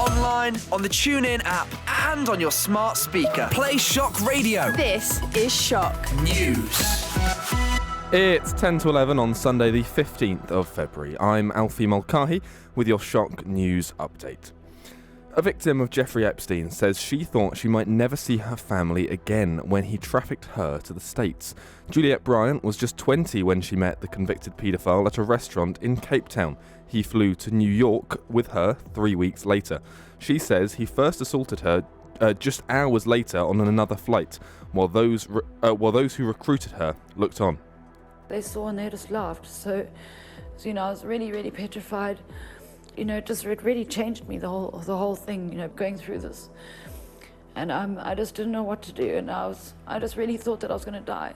online, on the TuneIn app, and on your smart speaker. Play Shock Radio. This is Shock News. It's 10 to 11 on Sunday the 15th of February. I'm Alfie Mulcahy with your Shock News update. A victim of Jeffrey Epstein says she thought she might never see her family again when he trafficked her to the States. Juliette Bryant was just 20 when she met the convicted paedophile at a restaurant in Cape Town. He flew to New York with her 3 weeks later. She says he first assaulted her just hours later on another flight, while those who recruited her looked on. They saw and they just laughed. So I was really, really petrified. It really changed me, the whole thing, going through this. And I just didn't know what to do, and I just really thought that I was going to die.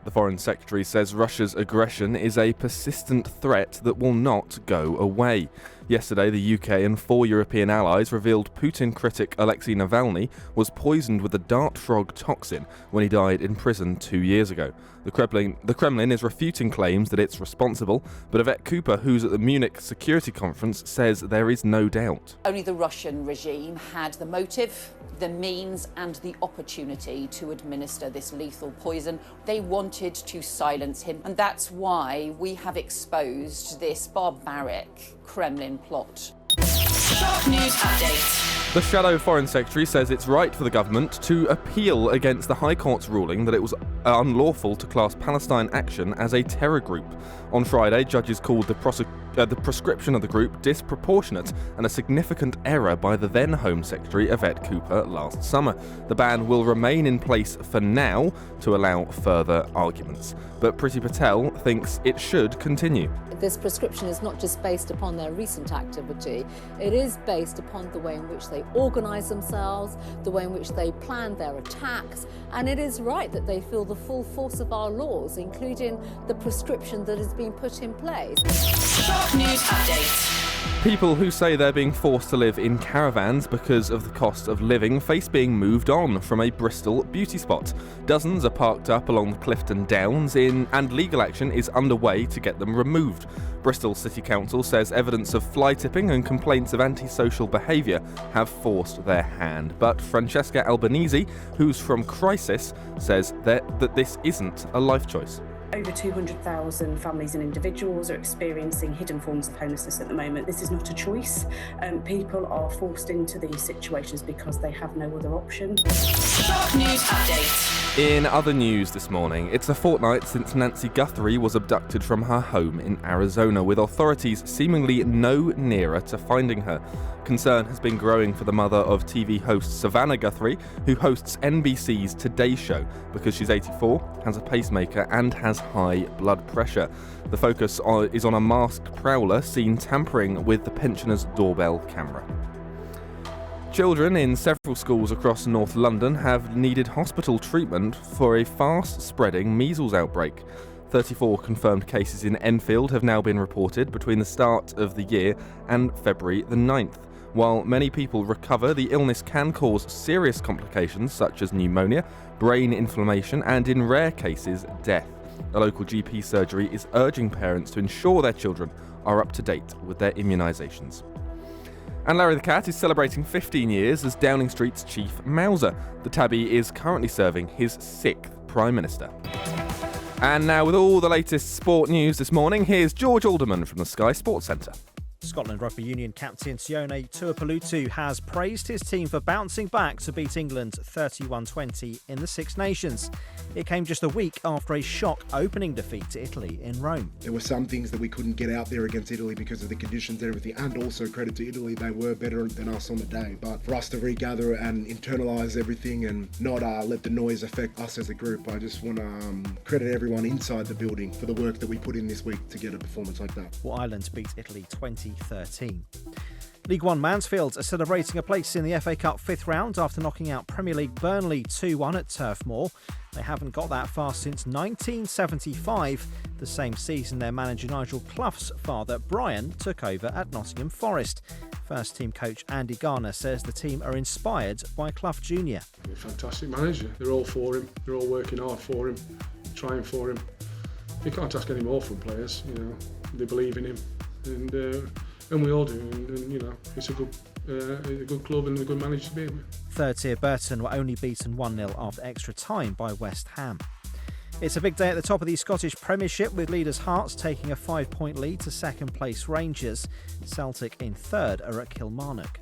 The Foreign Secretary says Russia's aggression is a persistent threat that will not go away. Yesterday, the UK and 4 European allies revealed Putin critic Alexei Navalny was poisoned with a dart frog toxin when he died in prison 2 years ago. The Kremlin is refuting claims that it's responsible, but Yvette Cooper, who's at the Munich Security Conference, says there is no doubt. Only the Russian regime had the motive, the means and the opportunity to administer this lethal poison. They wanted to silence him, and that's why we have exposed this barbaric Kremlin plot. Shock News Update. The Shadow Foreign Secretary says it's right for the government to appeal against the High Court's ruling that it was unlawful to class Palestine Action as a terror group. On Friday, judges called the prescription of the group disproportionate and a significant error by the then Home Secretary Yvette Cooper last summer. The ban will remain in place for now to allow further arguments, but Priti Patel thinks it should continue. This prescription is not just based upon their recent activity, it is based upon the way in which they organise themselves, the way in which they plan their attacks, and it is right that they feel the full force of our laws, including the prescription that has been put in place. Shock News Update. People who say they're being forced to live in caravans because of the cost of living face being moved on from a Bristol beauty spot. Dozens are parked up along the Clifton Downs and legal action is underway to get them removed. Bristol City Council says evidence of fly tipping and complaints of antisocial behaviour have forced their hand. But Francesca Albanese, who's from Crisis, says that this isn't a life choice. Over 200,000 families and individuals are experiencing hidden forms of homelessness at the moment. This is not a choice. People are forced into these situations because they have no other option. Shock News Update. In other news this morning, it's a fortnight since Nancy Guthrie was abducted from her home in Arizona, with authorities seemingly no nearer to finding her. Concern has been growing for the mother of TV host Savannah Guthrie, who hosts NBC's Today Show, because she's 84, has a pacemaker and has high blood pressure. The focus is on a masked prowler seen tampering with the pensioner's doorbell camera. Children in several schools across North London have needed hospital treatment for a fast-spreading measles outbreak. 34 confirmed cases in Enfield have now been reported between the start of the year and February the 9th. While many people recover, the illness can cause serious complications such as pneumonia, brain inflammation, and in rare cases, death. A local GP surgery is urging parents to ensure their children are up to date with their immunisations. And Larry the Cat is celebrating 15 years as Downing Street's chief mouser. The tabby is currently serving his 6th Prime Minister. And now, with all the latest sport news this morning, here's George Alderman from the Sky Sports Centre. Scotland Rugby Union captain Sione Tuipulotu has praised his team for bouncing back to beat England 31-20 in the Six Nations. It came just a week after a shock opening defeat to Italy in Rome. There were some things that we couldn't get out there against Italy because of the conditions and everything, and also credit to Italy, they were better than us on the day. But for us to regather and internalise everything and not let the noise affect us as a group, I just want to credit everyone inside the building for the work that we put in this week to get a performance like that. Well, Ireland beat Italy 2013. League One Mansfield are celebrating a place in the FA Cup fifth round after knocking out Premier League Burnley 2-1 at Turf Moor. They haven't got that far since 1975, the same season their manager Nigel Clough's father Brian took over at Nottingham Forest. First team coach Andy Garner says the team are inspired by Clough Jr. He's a fantastic manager. They're all for him. They're all working hard for him, trying for him. You can't ask any more from players. They believe in him, and and we all do. And you know, it's a good club and a good manager to be with. Third tier Burton were only beaten 1-0 after extra time by West Ham. It's a big day at the top of the Scottish Premiership, with leaders Hearts taking a 5-point lead to second place Rangers. Celtic in third are at Kilmarnock.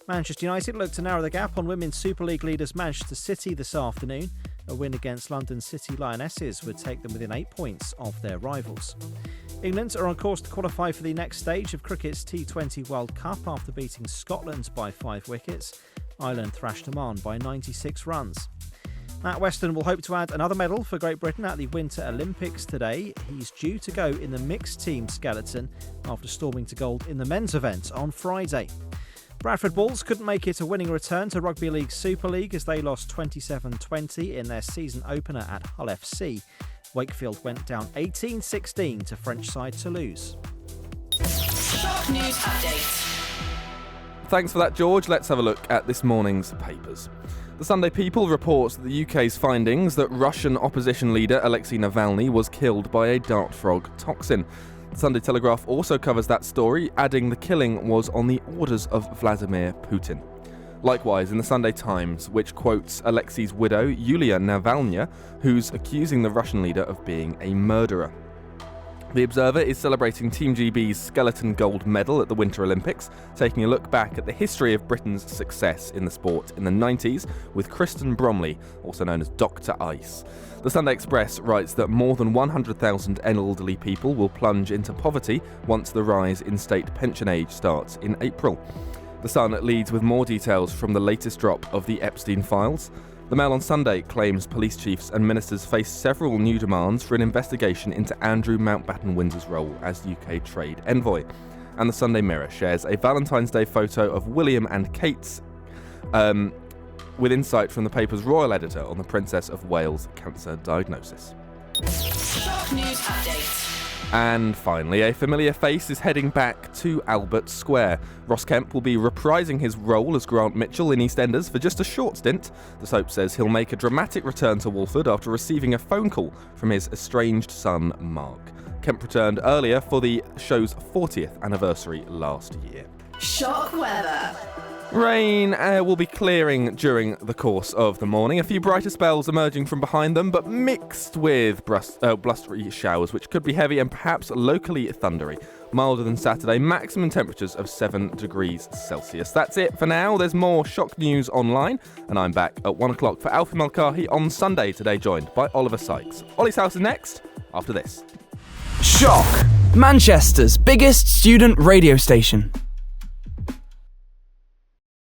Manchester United look to narrow the gap on Women's Super League leaders Manchester City this afternoon. A win against London City Lionesses would take them within 8 points of their rivals. England are on course to qualify for the next stage of cricket's T20 World Cup after beating Scotland by 5 wickets. Ireland thrashed Oman by 96 runs. Matt Weston will hope to add another medal for Great Britain at the Winter Olympics today. He's due to go in the mixed team skeleton after storming to gold in the men's event on Friday. Bradford Bulls couldn't make it a winning return to Rugby League Super League as they lost 27-20 in their season opener at Hull FC. Wakefield went down 18-16 to French side Toulouse. Shock News Update. Thanks for that, George. Let's have a look at this morning's papers. The Sunday People reports that the UK's findings that Russian opposition leader Alexei Navalny was killed by a dart frog toxin. The Sunday Telegraph also covers that story, adding the killing was on the orders of Vladimir Putin. Likewise, in the Sunday Times, which quotes Alexei's widow, Yulia Navalnya, who's accusing the Russian leader of being a murderer. The Observer is celebrating Team GB's skeleton gold medal at the Winter Olympics, taking a look back at the history of Britain's success in the sport in the 90s with Kristen Bromley, also known as Dr. Ice. The Sunday Express writes that more than 100,000 elderly people will plunge into poverty once the rise in state pension age starts in April. The Sun leads with more details from the latest drop of the Epstein files. The Mail on Sunday claims police chiefs and ministers face several new demands for an investigation into Andrew Mountbatten-Windsor's role as UK trade envoy. And the Sunday Mirror shares a Valentine's Day photo of William and Kate's with insight from the paper's royal editor on the Princess of Wales cancer diagnosis. Shock News Update. And finally, a familiar face is heading back to Albert Square. Ross Kemp will be reprising his role as Grant Mitchell in EastEnders for just a short stint. The soap says he'll make a dramatic return to Walford after receiving a phone call from his estranged son, Mark. Kemp returned earlier for the show's 40th anniversary last year. Shock weather. Rain will be clearing during the course of the morning. A few brighter spells emerging from behind them, but mixed with blustery showers, which could be heavy and perhaps locally thundery. Milder than Saturday, maximum temperatures of 7 degrees Celsius. That's it for now. There's more Shock News online, and I'm back at 1 o'clock for Alfie Mulcahy on Sunday, today joined by Oliver Sykes. Ollie's House is next, after this. Shock, Manchester's biggest student radio station.